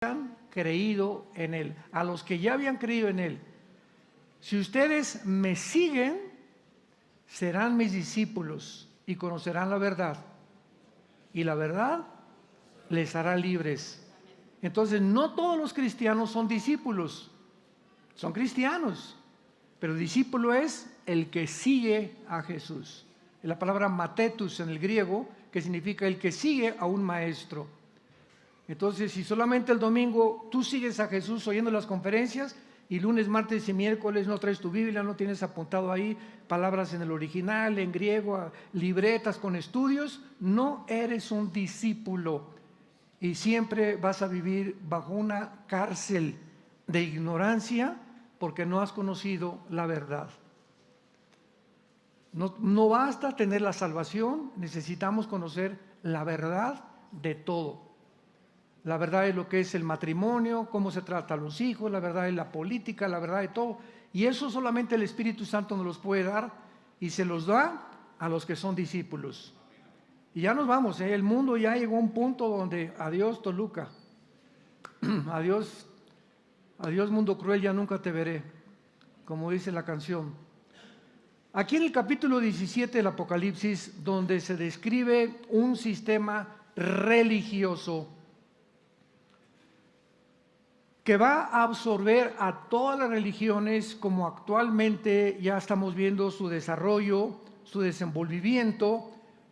han creído en Él, a los que ya habían creído en Él. Si ustedes me siguen, serán mis discípulos y conocerán la verdad. Y la verdad les hará libres. Entonces, no todos los cristianos son discípulos, son cristianos, pero discípulo es el que sigue a Jesús. La palabra matetus en el griego, que significa el que sigue a un maestro. Entonces, si solamente el domingo tú sigues a Jesús oyendo las conferencias y lunes, martes y miércoles no traes tu Biblia, no tienes apuntado ahí palabras en el original, en griego, libretas con estudios, no eres un discípulo y siempre vas a vivir bajo una cárcel de ignorancia porque no has conocido la verdad. No basta tener la salvación, necesitamos conocer la verdad de todo. La verdad es lo que es el matrimonio, cómo se trata a los hijos, la verdad es la política, la verdad de todo. Y eso solamente el Espíritu Santo nos los puede dar y se los da a los que son discípulos. Y ya nos vamos, el mundo ya llegó a un punto donde adiós Toluca, adiós mundo cruel, ya nunca te veré, como dice la canción. Aquí en el capítulo 17 del Apocalipsis, donde se describe un sistema religioso que va a absorber a todas las religiones, como actualmente ya estamos viendo su desarrollo, su desenvolvimiento,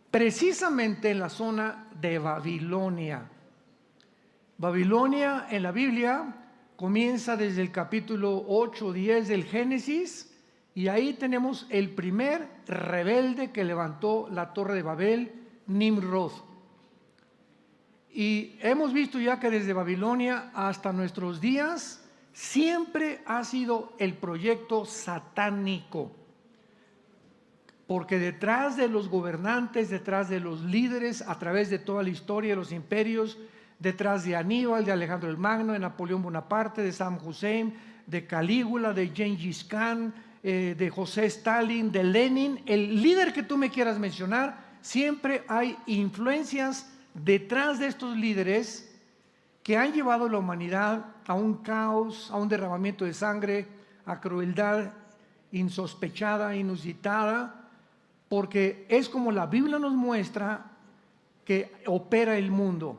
precisamente en la zona de Babilonia. Babilonia en la Biblia comienza desde el capítulo 8, 10 del Génesis, y ahí tenemos el primer rebelde que levantó la torre de Babel, Nimrod. Y hemos visto ya que desde Babilonia hasta nuestros días siempre ha sido el proyecto satánico, porque detrás de los gobernantes, detrás de los líderes, a través de toda la historia de los imperios, detrás de Aníbal, de Alejandro el Magno, de Napoleón Bonaparte, de Saddam Hussein, de Calígula, de Gengis Khan, de José Stalin, de Lenin, el líder que tú me quieras mencionar, siempre hay influencias detrás de estos líderes que han llevado a la humanidad a un caos, a un derramamiento de sangre, a crueldad insospechada, inusitada, porque es como la Biblia nos muestra que opera el mundo.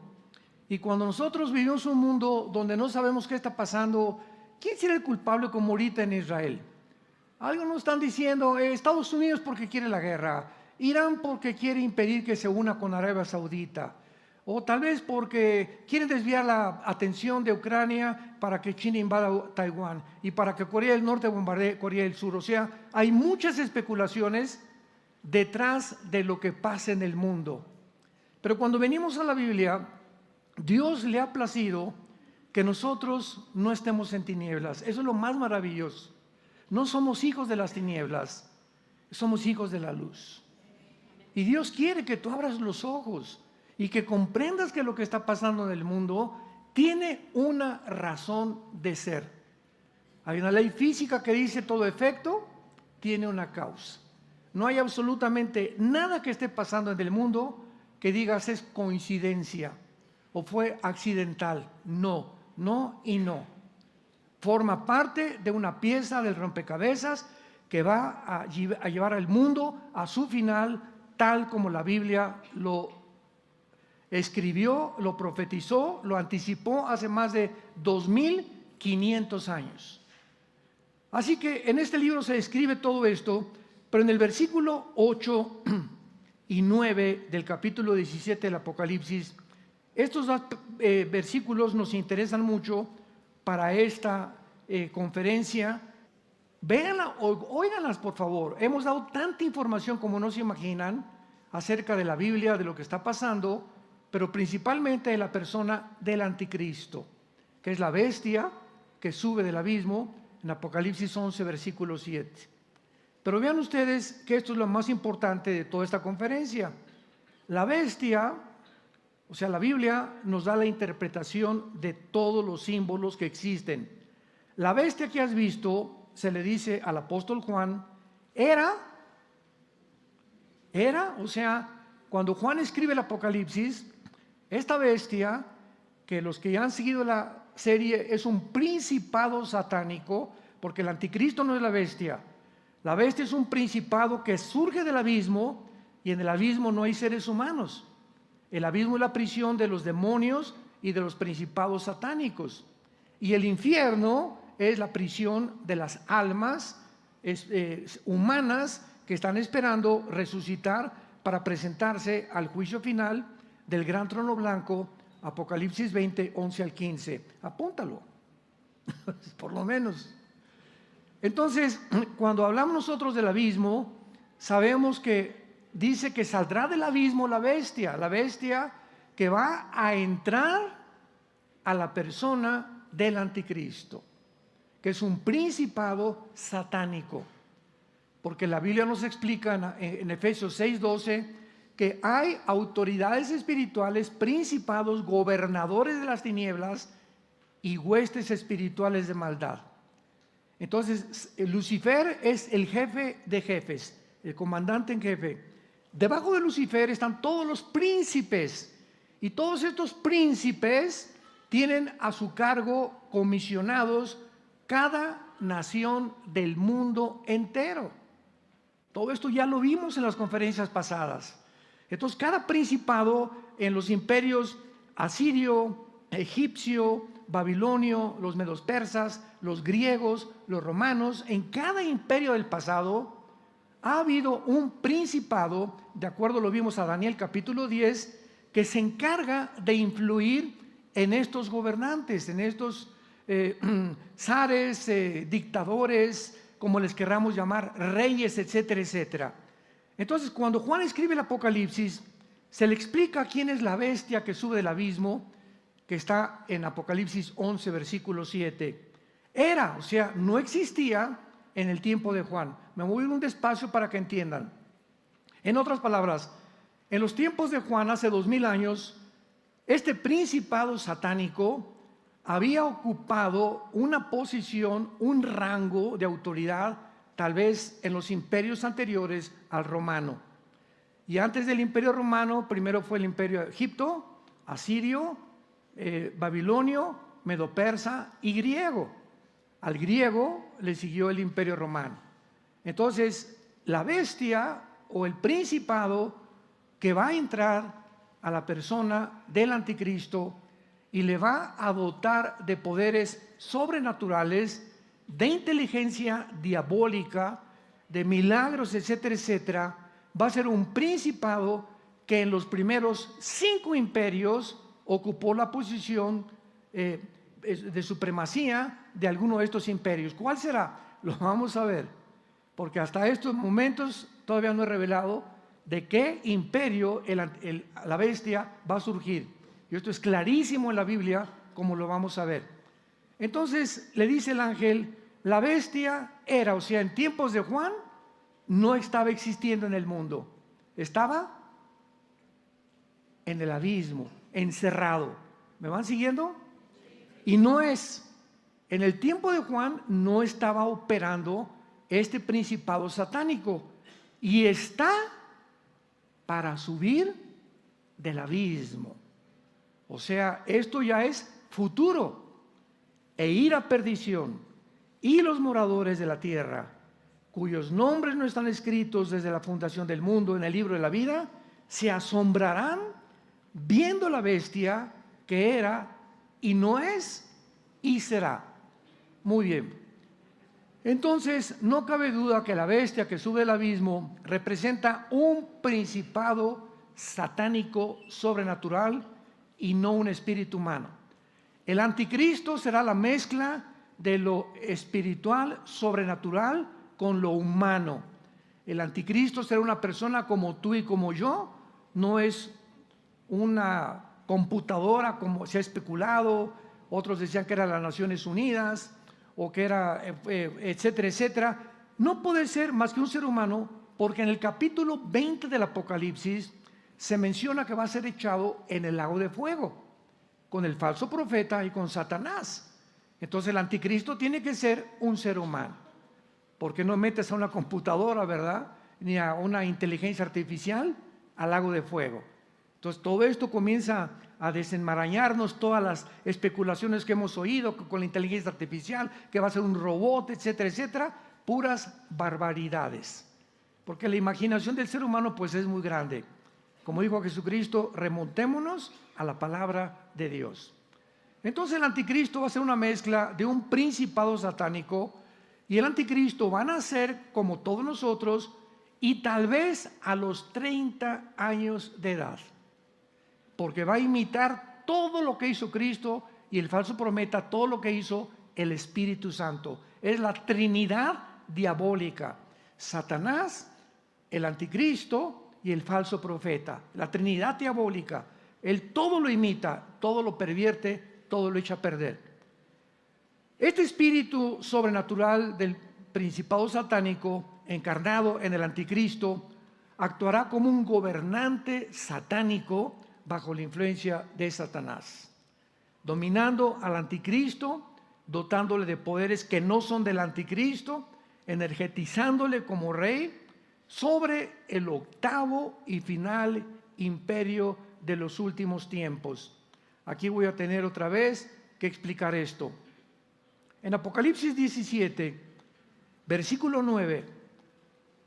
Y cuando nosotros vivimos un mundo donde no sabemos qué está pasando, ¿quién será el culpable como ahorita en Israel? Algo nos están diciendo, Estados Unidos porque quiere la guerra, Irán porque quiere impedir que se una con Arabia Saudita, o tal vez porque quieren desviar la atención de Ucrania para que China invada Taiwán y para que Corea del Norte bombardee Corea del Sur. O sea, hay muchas especulaciones detrás de lo que pasa en el mundo. Pero cuando venimos a la Biblia, Dios le ha placido que nosotros no estemos en tinieblas. Eso es lo más maravilloso. No somos hijos de las tinieblas, somos hijos de la luz. Y Dios quiere que tú abras los ojos y que comprendas que lo que está pasando en el mundo tiene una razón de ser. Hay una ley física que dice todo efecto tiene una causa. No hay absolutamente nada que esté pasando en el mundo que digas es coincidencia o fue accidental. No, no y no. Forma parte de una pieza del rompecabezas que va a llevar al mundo a su final, tal como la Biblia lo escribió, lo profetizó, lo anticipó hace más de 2500 años. Así que en este libro se describe todo esto, pero en el versículo 8 y 9 del capítulo 17 del Apocalipsis, estos dos versículos nos interesan mucho para esta conferencia. Véanla, óiganlas por favor. Hemos dado tanta información como no se imaginan acerca de la Biblia, de lo que está pasando, pero principalmente de la persona del anticristo, que es la bestia que sube del abismo en Apocalipsis 11, versículo 7. Pero vean ustedes que esto es lo más importante de toda esta conferencia. La bestia, o sea, la Biblia nos da la interpretación de todos los símbolos que existen. La bestia que has visto, se le dice al apóstol Juan, era, o sea, cuando Juan escribe el Apocalipsis, esta bestia, que los que ya han seguido la serie es un principado satánico, porque el anticristo no es la bestia. La bestia es un principado que surge del abismo, y en el abismo no hay seres humanos. El abismo es la prisión de los demonios y de los principados satánicos. Y el infierno es la prisión de las almas humanas que están esperando resucitar para presentarse al juicio final del gran trono blanco, Apocalipsis 20, 11 al 15. Apúntalo, por lo menos. Entonces, cuando hablamos nosotros del abismo, sabemos que dice que saldrá del abismo la bestia que va a entrar a la persona del anticristo, que es un principado satánico, porque la Biblia nos explica en Efesios 6:12 que hay autoridades espirituales, principados, gobernadores de las tinieblas y huestes espirituales de maldad. Entonces, Lucifer es el jefe de jefes, el comandante en jefe. Debajo de Lucifer están todos los príncipes, y todos estos príncipes tienen a su cargo comisionados cada nación del mundo entero. Todo esto ya lo vimos en las conferencias pasadas. Entonces, cada principado en los imperios asirio, egipcio, babilonio, los medos persas, los griegos, los romanos, en cada imperio del pasado ha habido un principado, de acuerdo lo vimos a Daniel capítulo 10, que se encarga de influir en estos gobernantes, en estos zares, dictadores, como les querramos llamar, reyes, etcétera, etcétera. Entonces, cuando Juan escribe el Apocalipsis, se le explica quién es la bestia que sube del abismo, que está en Apocalipsis 11, versículo 7. Era, o sea, no existía en el tiempo de Juan. Me voy un despacio para que entiendan. En otras palabras, en los tiempos de Juan, hace 2000 años, este principado satánico había ocupado una posición, un rango de autoridad, tal vez en los imperios anteriores al romano. Y antes del imperio romano, primero fue el imperio de Egipto, asirio, babilonio, medo-persa y griego. Al griego le siguió el imperio romano. Entonces, la bestia o el principado que va a entrar a la persona del anticristo y le va a dotar de poderes sobrenaturales, de inteligencia diabólica, de milagros, etcétera, etcétera, va a ser un principado que en los primeros 5 imperios ocupó la posición de supremacía de alguno de estos imperios. ¿Cuál será? Lo vamos a ver, porque hasta estos momentos todavía no he revelado de qué imperio la bestia va a surgir. Y esto es clarísimo en la Biblia, como lo vamos a ver. Entonces le dice el ángel, la bestia era, o sea, en tiempos de Juan, no estaba existiendo en el mundo. Estaba en el abismo, encerrado. ¿Me van siguiendo? Y no es, en el tiempo de Juan no estaba operando este principado satánico, y está para subir del abismo. O sea, esto ya es futuro, e ir a perdición. Y los moradores de la tierra, cuyos nombres no están escritos desde la fundación del mundo en el libro de la vida, se asombrarán viendo la bestia que era y no es y será. Muy bien. Entonces, no cabe duda que la bestia que sube del abismo representa un principado satánico sobrenatural y no un espíritu humano. El anticristo será la mezcla de lo espiritual sobrenatural con lo humano. El anticristo será una persona como tú y como yo, no es una computadora como se ha especulado. Otros decían que era las Naciones Unidas o que era etcétera, etcétera. No puede ser más que un ser humano, porque en el capítulo 20 del Apocalipsis se menciona que va a ser echado en el lago de fuego con el falso profeta y con Satanás. Entonces el anticristo tiene que ser un ser humano, porque no metes a una computadora, ¿verdad?, ni a una inteligencia artificial al lago de fuego. Entonces todo esto comienza a desenmarañarnos todas las especulaciones que hemos oído con la inteligencia artificial, que va a ser un robot, etcétera, etcétera, puras barbaridades. Porque la imaginación del ser humano pues es muy grande. Como dijo Jesucristo, remontémonos a la palabra de Dios. Entonces el anticristo va a ser una mezcla de un principado satánico, y el anticristo va a nacer como todos nosotros y tal vez a los 30 años de edad, porque va a imitar todo lo que hizo Cristo, y el falso profeta todo lo que hizo el Espíritu Santo. Es la Trinidad diabólica: Satanás, el anticristo y el falso profeta. La Trinidad diabólica. Él todo lo imita, todo lo pervierte, todo lo echa a perder. Este espíritu sobrenatural del principado satánico, encarnado en el anticristo, actuará como un gobernante satánico bajo la influencia de Satanás, dominando al anticristo, dotándole de poderes que no son del anticristo, energetizándole como rey sobre el octavo y final imperio de los últimos tiempos. Aquí voy a tener otra vez que explicar esto. En Apocalipsis 17, versículo 9,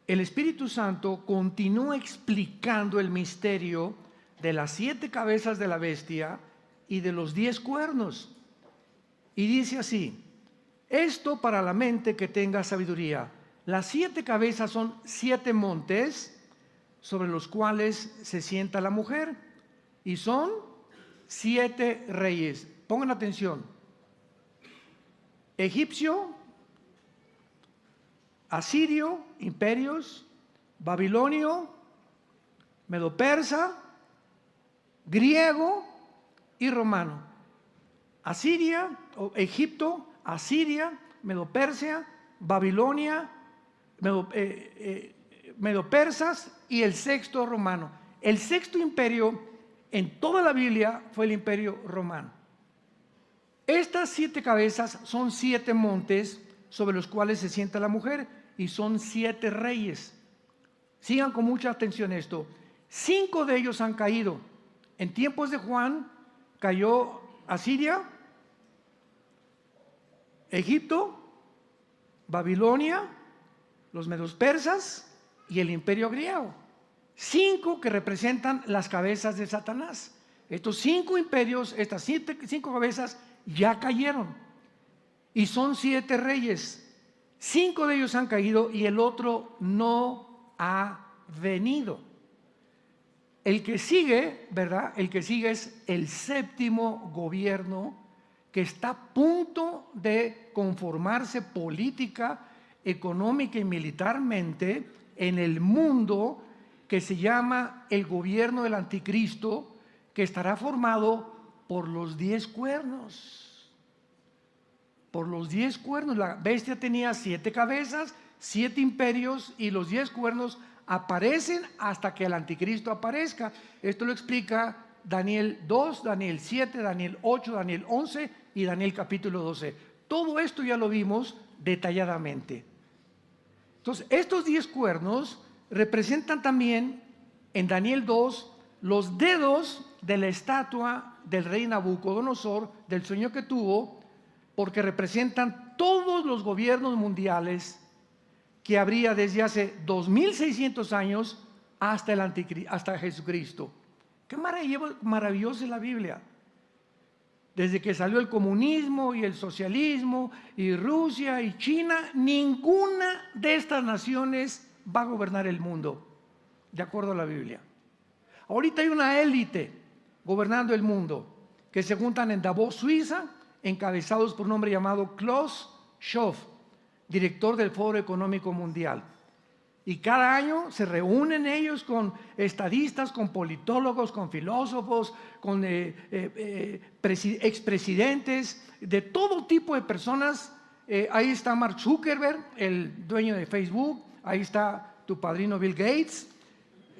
el Espíritu Santo continúa explicando el misterio de las 7 cabezas de la bestia y de los 10 cuernos. Y dice así: esto para la mente que tenga sabiduría. Las 7 cabezas son 7 montes sobre los cuales se sienta la mujer, y son 7 reyes. Pongan atención: egipcio, asirio, imperios, babilonio, medo-persa, griego y romano. Asiria, Egipto, Asiria, Medo-Persia, Babilonia, Medo-Persas y el 6º romano. El 6º imperio en toda la Biblia fue el imperio romano. Estas 7 cabezas son 7 montes sobre los cuales se sienta la mujer, y son 7 reyes. Sigan con mucha atención esto. 5 de ellos han caído. En tiempos de Juan cayó Asiria, Egipto, Babilonia, los medos persas y el imperio griego. 5 que representan las cabezas de Satanás. Estos 5 imperios, estas 5 cabezas ya cayeron, y son 7 reyes. 5 de ellos han caído y el otro no ha venido. El que sigue, ¿verdad? El que sigue es el 7º gobierno, que está a punto de conformarse política, económica y militarmente en el mundo, que se llama el gobierno del anticristo, que estará formado por los 10 cuernos. Por los 10 cuernos. La bestia tenía 7 cabezas, 7 imperios, y los 10 cuernos aparecen hasta que el anticristo aparezca. Esto lo explica Daniel 2, Daniel 7, Daniel 8, Daniel 11 y Daniel capítulo 12. Todo esto ya lo vimos detalladamente. Entonces, estos 10 cuernos representan también en Daniel 2 los dedos de la estatua del rey Nabucodonosor, del sueño que tuvo, porque representan todos los gobiernos mundiales que habría desde hace 2600 años hasta Jesucristo. Qué maravillosa es la Biblia. Desde que salió el comunismo y el socialismo y Rusia y China, ninguna de estas naciones va a gobernar el mundo, de acuerdo a la Biblia. Ahorita hay una élite gobernando el mundo, que se juntan en Davos, Suiza, encabezados por un hombre llamado Klaus Schwab, director del Foro Económico Mundial. Y cada año se reúnen ellos con estadistas, con politólogos, con filósofos, con expresidentes, de todo tipo de personas. Ahí está Mark Zuckerberg, el dueño de Facebook. Ahí está tu padrino Bill Gates,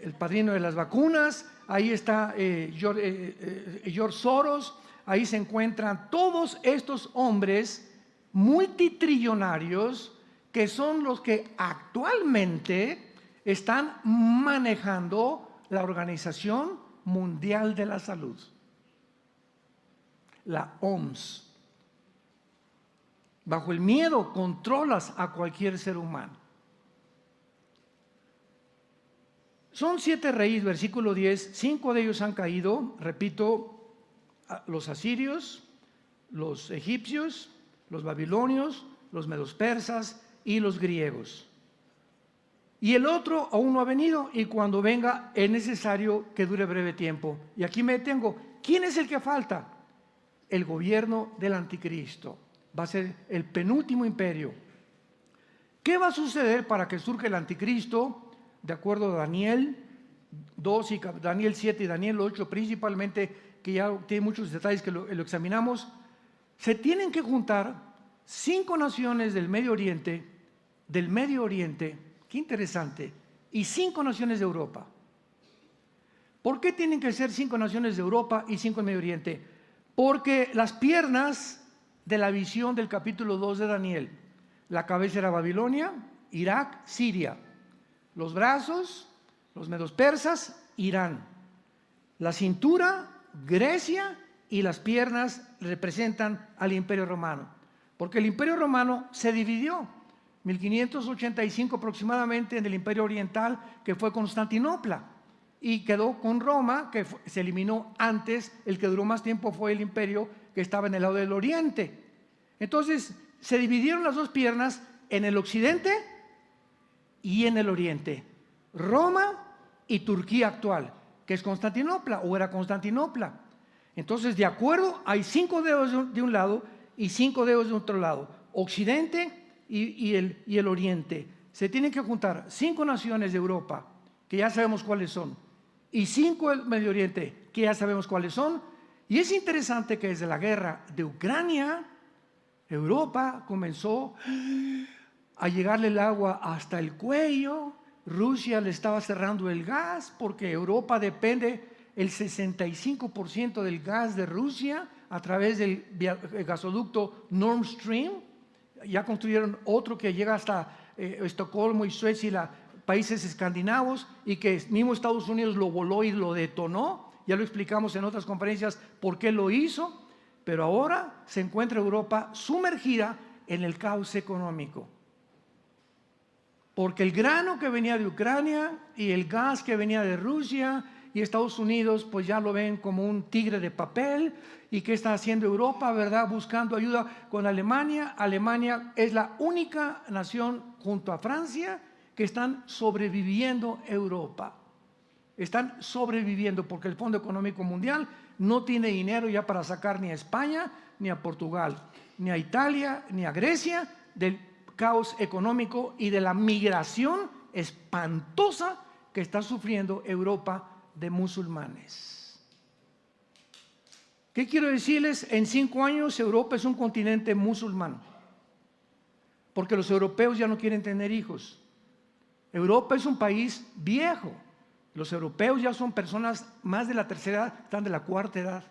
el padrino de las vacunas. Ahí está George Soros. Ahí se encuentran todos estos hombres multitrillonarios, que son los que actualmente están manejando la Organización Mundial de la Salud. la OMS. Bajo el miedo controlas a cualquier ser humano. Son 7 reyes, versículo 10, 5 de ellos han caído, repito, los asirios, los egipcios, los babilonios, los medos persas y los griegos. Y el otro aún no ha venido, y cuando venga es necesario que dure breve tiempo. Y aquí me detengo. ¿Quién es el que falta? El gobierno del anticristo. Va a ser el penúltimo imperio. ¿Qué va a suceder para que surja el anticristo? De acuerdo a Daniel 2 y Daniel 7 y Daniel 8 principalmente, que ya tiene muchos detalles que lo examinamos, se tienen que juntar 5 naciones del Medio Oriente, qué interesante, y 5 naciones de Europa. ¿Por qué tienen que ser 5 naciones de Europa y 5 del Medio Oriente? Porque las piernas de la visión del capítulo 2 de Daniel, la cabeza era Babilonia, Irak, Siria, los brazos, los medos persas, Irán, la cintura, Grecia, y las piernas representan al Imperio Romano, porque el Imperio Romano se dividió 1585 aproximadamente en el Imperio Oriental, que fue Constantinopla, y quedó con Roma, que se eliminó antes. El que duró más tiempo fue el imperio que estaba en el lado del oriente. Entonces se dividieron las 2 piernas en el occidente y en el oriente, Roma y Turquía actual, que es Constantinopla o era Constantinopla. Entonces, de acuerdo, hay 5 dedos de un lado y 5 dedos de otro lado, occidente y el oriente. Se tienen que juntar 5 naciones de Europa, que ya sabemos cuáles son, y 5 del Medio Oriente, que ya sabemos cuáles son. Y es interesante que desde la guerra de Ucrania, Europa comenzó a llegarle el agua hasta el cuello. Rusia le estaba cerrando el gas, porque Europa depende el 65% del gas de Rusia a través del gasoducto Nord Stream. Ya construyeron otro que llega hasta Estocolmo y Suecia, países escandinavos, y que mismo Estados Unidos lo voló y lo detonó. Ya lo explicamos en otras conferencias por qué lo hizo. Pero ahora se encuentra Europa sumergida en el caos económico, porque el grano que venía de Ucrania y el gas que venía de Rusia y Estados Unidos, pues ya lo ven como un tigre de papel. ¿Y qué está haciendo Europa, verdad? Buscando ayuda con Alemania. Alemania es la única nación junto a Francia que están sobreviviendo. Europa están sobreviviendo porque el Fondo Económico Mundial no tiene dinero ya para sacar ni a España, ni a Portugal, ni a Italia, ni a Grecia del caos económico y de la migración espantosa que está sufriendo Europa de musulmanes. ¿Qué quiero decirles? En 5 años Europa es un continente musulmán, porque los europeos ya no quieren tener hijos. Europa es un país viejo. Los europeos ya son personas más de la tercera edad, están de la 4ª edad.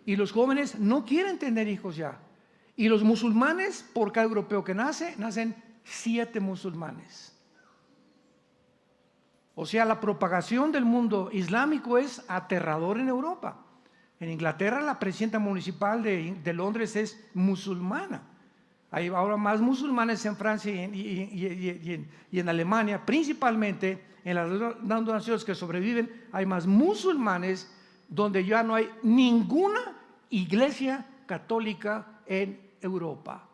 Y los jóvenes no quieren tener hijos ya. Y los musulmanes, por cada europeo que nace, nacen 7 musulmanes. O sea, la propagación del mundo islámico es aterrador en Europa. En Inglaterra, la presidenta municipal de Londres es musulmana. Hay ahora más musulmanes en Francia y en Alemania, principalmente en las 2 naciones que sobreviven, hay más musulmanes, donde ya no hay ninguna iglesia católica en Europa.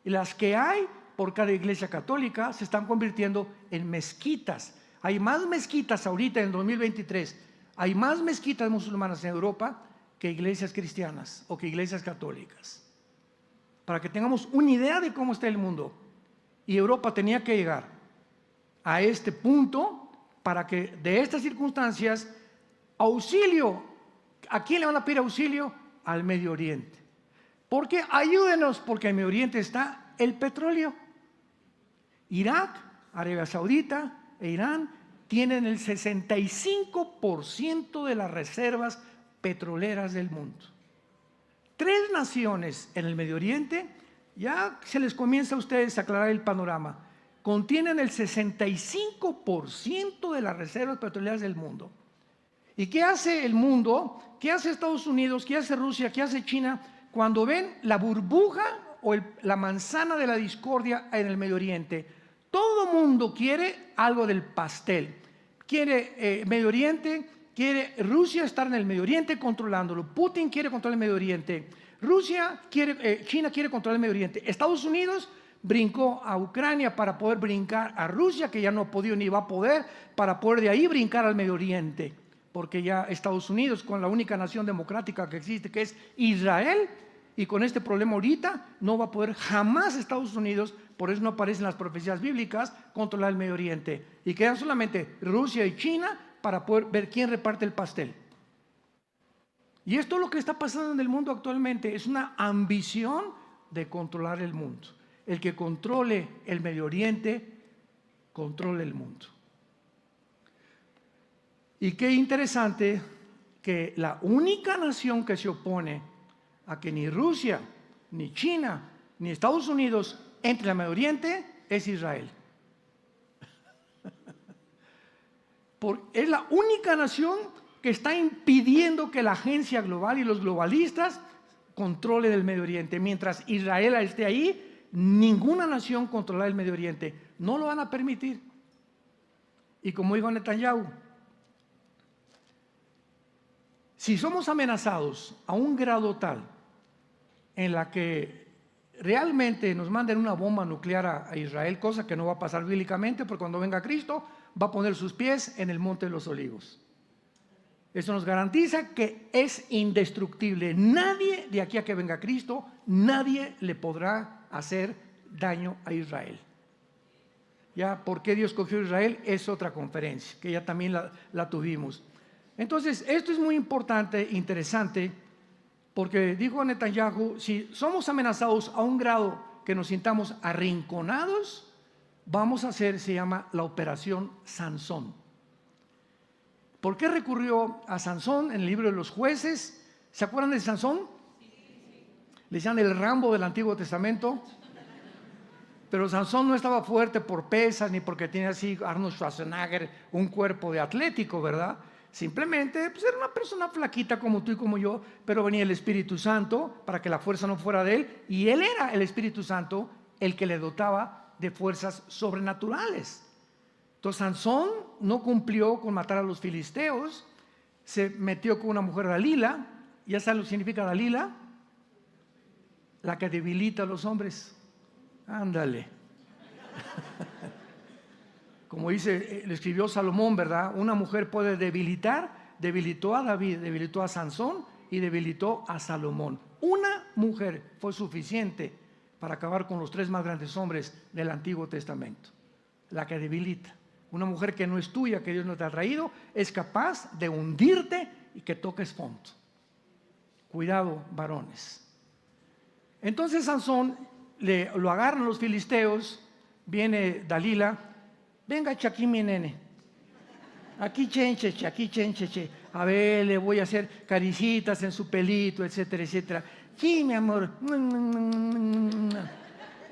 Y las que hay por cada iglesia católica se están convirtiendo en mezquitas. Hay más mezquitas ahorita en 2023, hay más mezquitas musulmanas en Europa que iglesias cristianas o que iglesias católicas. Para que tengamos una idea de cómo está el mundo. Y Europa tenía que llegar a este punto para que de estas circunstancias, auxilio. ¿A quién le van a pedir auxilio? Al Medio Oriente. ¿Por qué? Ayúdenos, porque en Medio Oriente está el petróleo. Irak, Arabia Saudita e Irán tienen el 65% de las reservas petroleras del mundo. 3 naciones en el Medio Oriente, ya se les comienza a ustedes a aclarar el panorama, contienen el 65% de las reservas petroleras del mundo. ¿Y qué hace el mundo? ¿Qué hace Estados Unidos? ¿Qué hace Rusia? ¿Qué hace China? Cuando ven la burbuja o la manzana de la discordia en el Medio Oriente, todo mundo quiere algo del pastel. Quiere Medio Oriente, quiere Rusia estar en el Medio Oriente controlándolo. Putin quiere controlar el Medio Oriente. China quiere controlar el Medio Oriente. Estados Unidos brincó a Ucrania para poder brincar a Rusia, que ya no ha podido ni va a poder, para poder de ahí brincar al Medio Oriente. Porque ya Estados Unidos, con la única nación democrática que existe, que es Israel, y con este problema ahorita, no va a poder jamás Estados Unidos, por eso no aparecen las profecías bíblicas, controlar el Medio Oriente. Y quedan solamente Rusia y China para poder ver quién reparte el pastel. Y esto es lo que está pasando en el mundo actualmente, es una ambición de controlar el mundo. El que controle el Medio Oriente, controle el mundo. Y qué interesante que la única nación que se opone a que ni Rusia, ni China, ni Estados Unidos entre al Medio Oriente es Israel. Es la única nación que está impidiendo que la agencia global y los globalistas controlen el Medio Oriente. Mientras Israel esté ahí, ninguna nación controlará el Medio Oriente. No lo van a permitir. Y como dijo Netanyahu, si somos amenazados a un grado tal en la que realmente nos manden una bomba nuclear a Israel, cosa que no va a pasar bíblicamente, porque cuando venga Cristo va a poner sus pies en el Monte de los Olivos. Eso nos garantiza que es indestructible. Nadie de aquí a que venga Cristo, nadie le podrá hacer daño a Israel. Ya, ¿por qué Dios cogió a Israel? Es otra conferencia, que ya también la tuvimos. Entonces, esto es muy importante, interesante, porque dijo Netanyahu, si somos amenazados a un grado que nos sintamos arrinconados, vamos a hacer, se llama la operación Sansón. ¿Por qué recurrió a Sansón en el libro de los Jueces? ¿Se acuerdan de Sansón? Le decían el Rambo del Antiguo Testamento. Pero Sansón no estaba fuerte por pesas, ni porque tenía así Arnold Schwarzenegger, un cuerpo de atlético, ¿verdad? Simplemente pues era una persona flaquita como tú y como yo, pero venía el Espíritu Santo para que la fuerza no fuera de él, y él era el Espíritu Santo el que le dotaba de fuerzas sobrenaturales. Entonces Sansón no cumplió con matar a los filisteos, se metió con una mujer Dalila. ¿Ya saben lo que significa Dalila? La que debilita a los hombres. Ándale. Como dice, le escribió Salomón, ¿verdad? Una mujer puede debilitar, debilitó a David, debilitó a Sansón y debilitó a Salomón. Una mujer fue suficiente para acabar con los tres más grandes hombres del Antiguo Testamento. La que debilita. Una mujer que no es tuya, que Dios no te ha traído, es capaz de hundirte y que toques fondo. Cuidado, varones. Entonces Sansón lo agarran los filisteos, viene Dalila, venga aquí mi nene, aquí chencheche, aquí chencheche, a ver, le voy a hacer caricitas en su pelito, etcétera, etcétera. Sí, mi amor.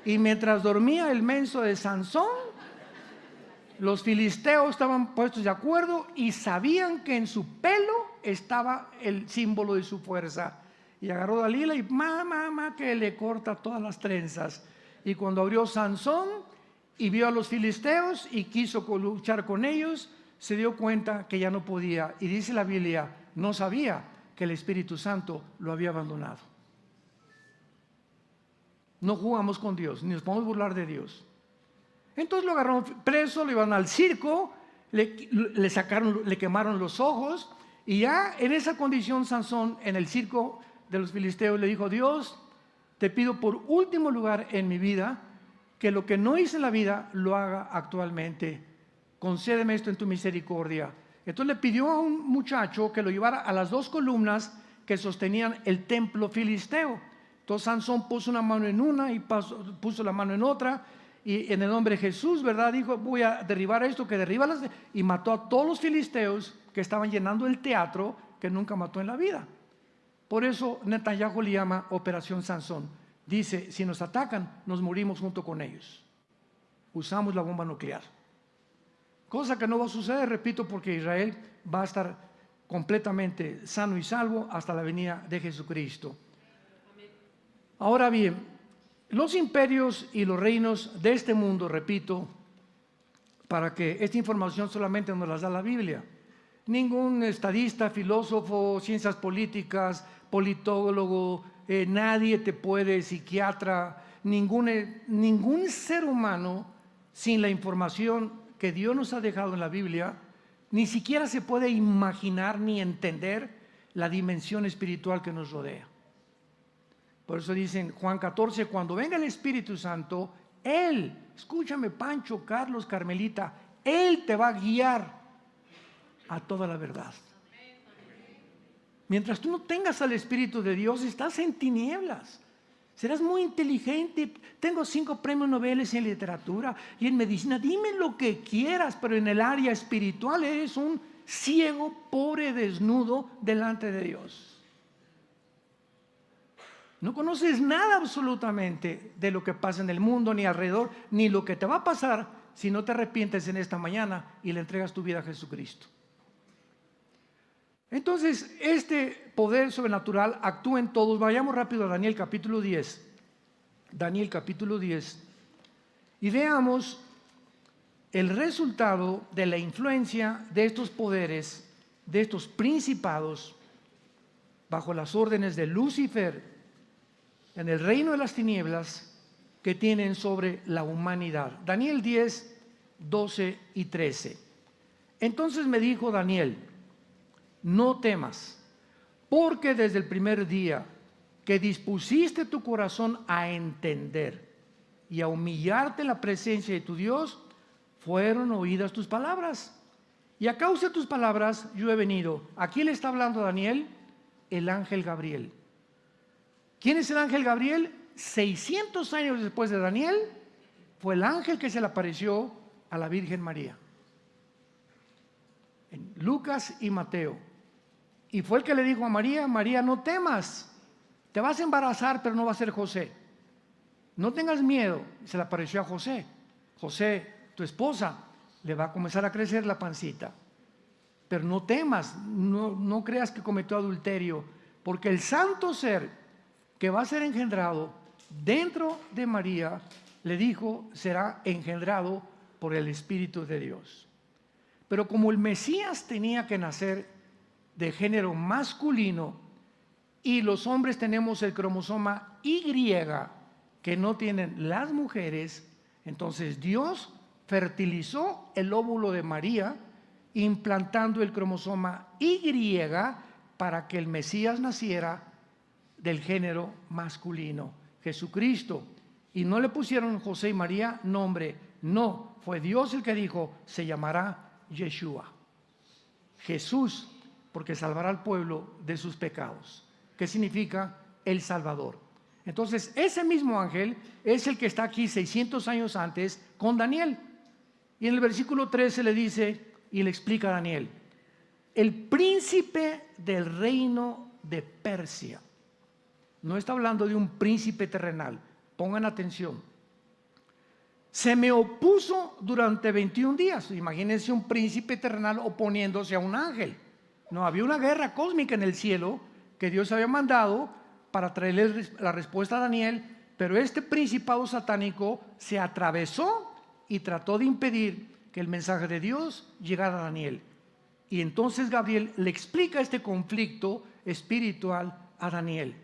Y mientras dormía el menso de Sansón, los filisteos estaban puestos de acuerdo y sabían que en su pelo estaba el símbolo de su fuerza. Y agarró a Dalila y mamá que le corta todas las trenzas. Y cuando abrió Sansón y vio a los filisteos y quiso luchar con ellos, se dio cuenta que ya no podía. Y dice la Biblia, no sabía que el Espíritu Santo lo había abandonado. No jugamos con Dios, ni nos podemos burlar de Dios. Entonces lo agarraron preso, lo iban al circo, le sacaron, le quemaron los ojos, y ya en esa condición Sansón en el circo de los filisteos le dijo: Dios, te pido por último lugar en mi vida que lo que no hice en la vida lo haga actualmente. Concédeme esto en tu misericordia. Entonces le pidió a un muchacho que lo llevara a las dos columnas que sostenían el templo filisteo. Entonces Sansón puso una mano en una y puso la mano en otra, y en el nombre de Jesús, ¿verdad? Dijo: voy a derribar esto, que derriba y mató a todos los filisteos que estaban llenando el teatro que nunca mató en la vida. Por eso Netanyahu le llama Operación Sansón. Dice: si nos atacan, nos morimos junto con ellos. Usamos la bomba nuclear. Cosa que no va a suceder, repito, porque Israel va a estar completamente sano y salvo hasta la venida de Jesucristo. Ahora bien, los imperios y los reinos de este mundo, repito, para que esta información solamente nos la da la Biblia. Ningún estadista, filósofo, ciencias políticas, politólogo, nadie te puede, psiquiatra, ningún ser humano sin la información que Dios nos ha dejado en la Biblia, ni siquiera se puede imaginar ni entender la dimensión espiritual que nos rodea. Por eso dicen Juan 14, cuando venga el Espíritu Santo, Él, escúchame Pancho, Carlos, Carmelita, Él te va a guiar a toda la verdad. Mientras tú no tengas al Espíritu de Dios, estás en tinieblas. Serás muy inteligente. Tengo 5 premios Nobel en literatura y en medicina. Dime lo que quieras, pero en el área espiritual eres un ciego, pobre, desnudo delante de Dios. No conoces nada absolutamente de lo que pasa en el mundo, ni alrededor, ni lo que te va a pasar si no te arrepientes en esta mañana y le entregas tu vida a Jesucristo. Entonces, este poder sobrenatural actúa en todos. Vayamos rápido a Daniel capítulo 10. Daniel capítulo 10. Y veamos el resultado de la influencia de estos poderes, de estos principados, bajo las órdenes de Lucifer, en el reino de las tinieblas, que tienen sobre la humanidad. Daniel 10, 12 y 13. Entonces me dijo Daniel, no temas, porque desde el primer día que dispusiste tu corazón a entender y a humillarte en la presencia de tu Dios, fueron oídas tus palabras. Y a causa de tus palabras yo he venido. ¿A quién le está hablando Daniel? El ángel Gabriel. ¿Quién es el ángel Gabriel? 600 años después de Daniel, fue el ángel que se le apareció a la Virgen María. En Lucas y Mateo. Y fue el que le dijo a María, María, no temas, te vas a embarazar, pero no va a ser José. No tengas miedo. Se le apareció a José. José, tu esposa, le va a comenzar a crecer la pancita. Pero no temas, no creas que cometió adulterio, porque el santo ser que va a ser engendrado dentro de María, le dijo, será engendrado por el Espíritu de Dios. Pero como el Mesías tenía que nacer de género masculino y los hombres tenemos el cromosoma Y que no tienen las mujeres, entonces Dios fertilizó el óvulo de María implantando el cromosoma Y para que el Mesías naciera del género masculino, Jesucristo. Y no le pusieron José y María nombre, no, fue Dios el que dijo, se llamará Yeshua, Jesús, porque salvará al pueblo de sus pecados, que significa el Salvador. Entonces ese mismo ángel es el que está aquí 600 años antes con Daniel. Y en el versículo 13 le dice y le explica a Daniel, el príncipe del reino de Persia. No está hablando de un príncipe terrenal, pongan atención. Se me opuso durante 21 días. Imagínense un príncipe terrenal oponiéndose a un ángel. No, había una guerra cósmica en el cielo que Dios había mandado para traerle la respuesta a Daniel, pero este principado satánico se atravesó y trató de impedir que el mensaje de Dios llegara a Daniel. Y entonces Gabriel le explica este conflicto espiritual a Daniel.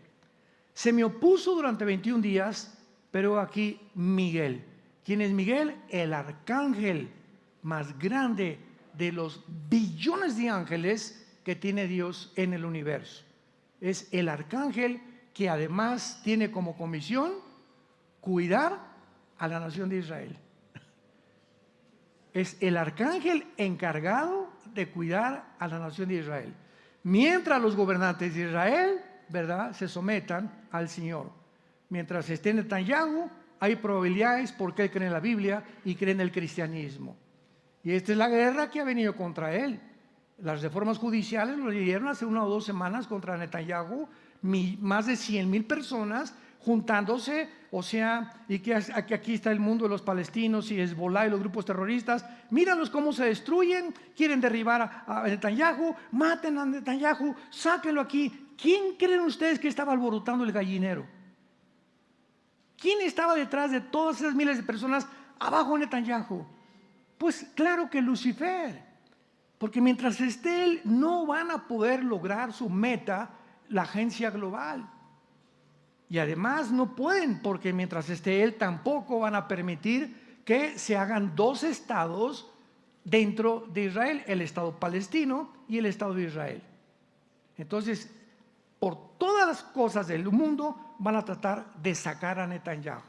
Se me opuso durante 21 días, pero aquí Miguel. ¿Quién es Miguel? El arcángel más grande de los billones de ángeles que tiene Dios en el universo. Es el arcángel que además tiene como comisión cuidar a la nación de Israel. Es el arcángel encargado de cuidar a la nación de Israel. Mientras los gobernantes de Israel, ¿verdad?, se sometan al Señor. Mientras esté en Netanyahu, hay probabilidades porque él cree en la Biblia y cree en el cristianismo. Y esta es la guerra que ha venido contra él. Las reformas judiciales lo dieron hace 1 o 2 semanas contra Netanyahu. Más de 100,000 personas juntándose, o sea, y que aquí está el mundo de los palestinos y Hezbollah y los grupos terroristas. Míralos cómo se destruyen, quieren derribar a Netanyahu, maten a Netanyahu, sáquenlo aquí. ¿Quién creen ustedes que estaba alborotando el gallinero? ¿Quién estaba detrás de todas esas miles de personas abajo de Netanyahu? Pues claro que Lucifer, porque mientras esté él no van a poder lograr su meta, la agencia global. Y además no pueden, porque mientras esté él tampoco van a permitir que se hagan dos estados dentro de Israel, el estado palestino y el estado de Israel. Entonces, por todas las cosas del mundo van a tratar de sacar a Netanyahu.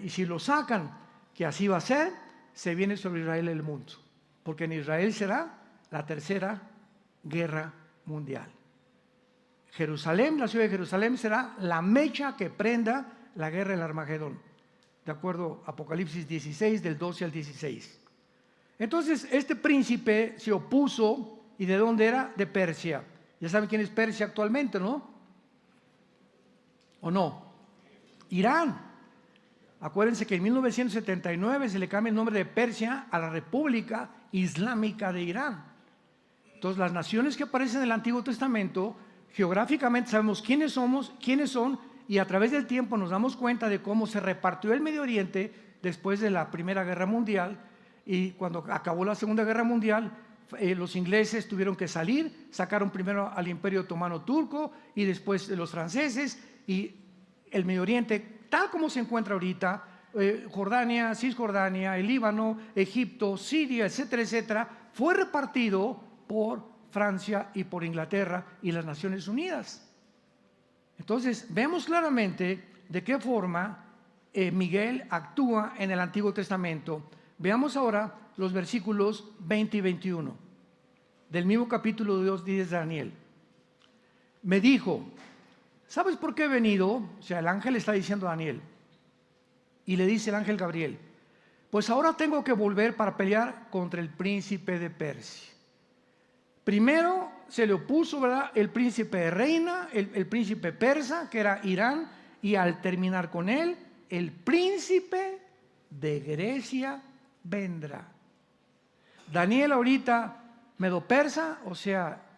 Y si lo sacan, que así va a ser, se viene sobre Israel el mundo. Porque en Israel será la tercera guerra mundial. Jerusalén, la ciudad de Jerusalén, será la mecha que prenda la guerra del Armagedón, de acuerdo a Apocalipsis 16, del 12 al 16. Entonces, este príncipe se opuso, ¿y de dónde era? De Persia. Ya saben quién es Persia actualmente, ¿no? ¿O no? Irán. Acuérdense que en 1979 se le cambia el nombre de Persia a la República Islámica de Irán. Entonces, las naciones que aparecen en el Antiguo Testamento, geográficamente sabemos quiénes somos, quiénes son, y a través del tiempo nos damos cuenta de cómo se repartió el Medio Oriente después de la Primera Guerra Mundial, y cuando acabó la Segunda Guerra Mundial, los ingleses tuvieron que salir, sacaron primero al Imperio Otomano Turco y después los franceses, y el Medio Oriente, tal como se encuentra ahorita, Jordania, Cisjordania, el Líbano, Egipto, Siria, etcétera, etcétera, fue repartido por Francia y por Inglaterra y las Naciones Unidas. Entonces, vemos claramente de qué forma Miguel actúa en el Antiguo Testamento. Veamos ahora los versículos 20 y 21 del mismo capítulo 2 de Daniel. Me dijo, ¿sabes por qué he venido? O sea, el ángel está diciendo a Daniel, y le dice el ángel Gabriel, pues ahora tengo que volver para pelear contra el príncipe de Persia. Primero se le opuso, ¿verdad?, el príncipe de Reina, el príncipe persa, que era Irán, y al terminar con él, el príncipe de Grecia vendrá. Daniel ahorita, medo-persa, o sea,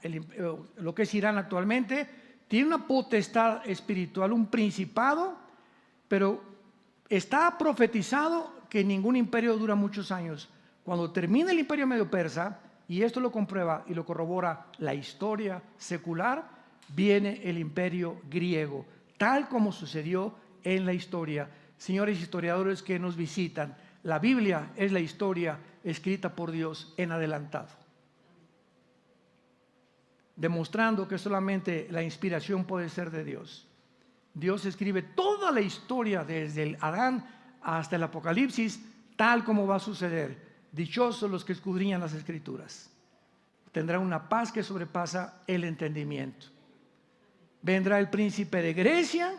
lo que es Irán actualmente, tiene una potestad espiritual, un principado, pero está profetizado que ningún imperio dura muchos años. Cuando termine el imperio medo-persa, y esto lo comprueba y lo corrobora la historia secular, viene el imperio griego, tal como sucedió en la historia. Señores historiadores que nos visitan, la Biblia es la historia escrita por Dios en adelantado, demostrando que solamente la inspiración puede ser de Dios. Dios escribe toda la historia desde el Adán hasta el Apocalipsis, tal como va a suceder. Dichosos los que escudriñan las Escrituras. Tendrán una paz que sobrepasa el entendimiento. Vendrá el príncipe de Grecia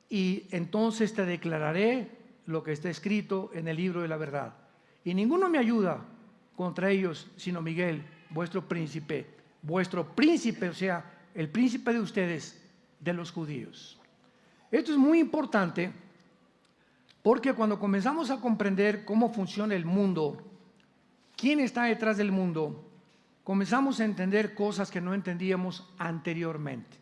y entonces te declararé lo que está escrito en el libro de la verdad. Y ninguno me ayuda contra ellos, sino Miguel, vuestro príncipe, o sea, el príncipe de ustedes, de los judíos. Esto es muy importante porque cuando comenzamos a comprender cómo funciona el mundo, quién está detrás del mundo, comenzamos a entender cosas que no entendíamos anteriormente.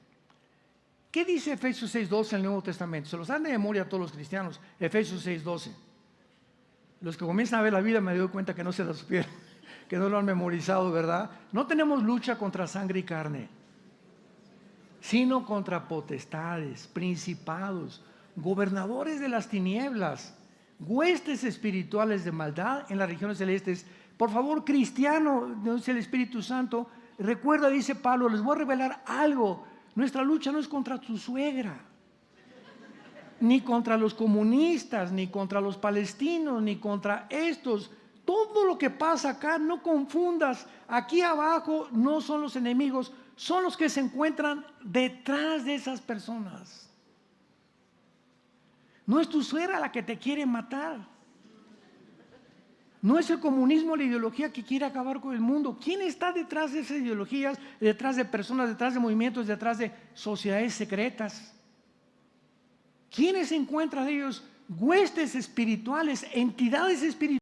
¿Qué dice Efesios 6:12 en el Nuevo Testamento? Se los dan de memoria a todos los cristianos, Efesios 6:12. Los que comienzan a ver la vida me doy cuenta que no se la supieron, que no lo han memorizado, ¿verdad? No tenemos lucha contra sangre y carne, sino contra potestades, principados, gobernadores de las tinieblas, huestes espirituales de maldad en las regiones celestes. Por favor, cristiano, dice el Espíritu Santo, recuerda, dice Pablo, les voy a revelar algo. Nuestra lucha no es contra tu suegra, ni contra los comunistas, ni contra los palestinos, ni contra estos. Todo lo que pasa acá, no confundas. Aquí abajo no son los enemigos, son los que se encuentran detrás de esas personas. No es tu suegra la que te quiere matar. No es el comunismo la ideología que quiere acabar con el mundo. ¿Quién está detrás de esas ideologías? Detrás de personas, detrás de movimientos, detrás de sociedades secretas. ¿Quiénes encuentran ellos? Huestes espirituales, entidades espirituales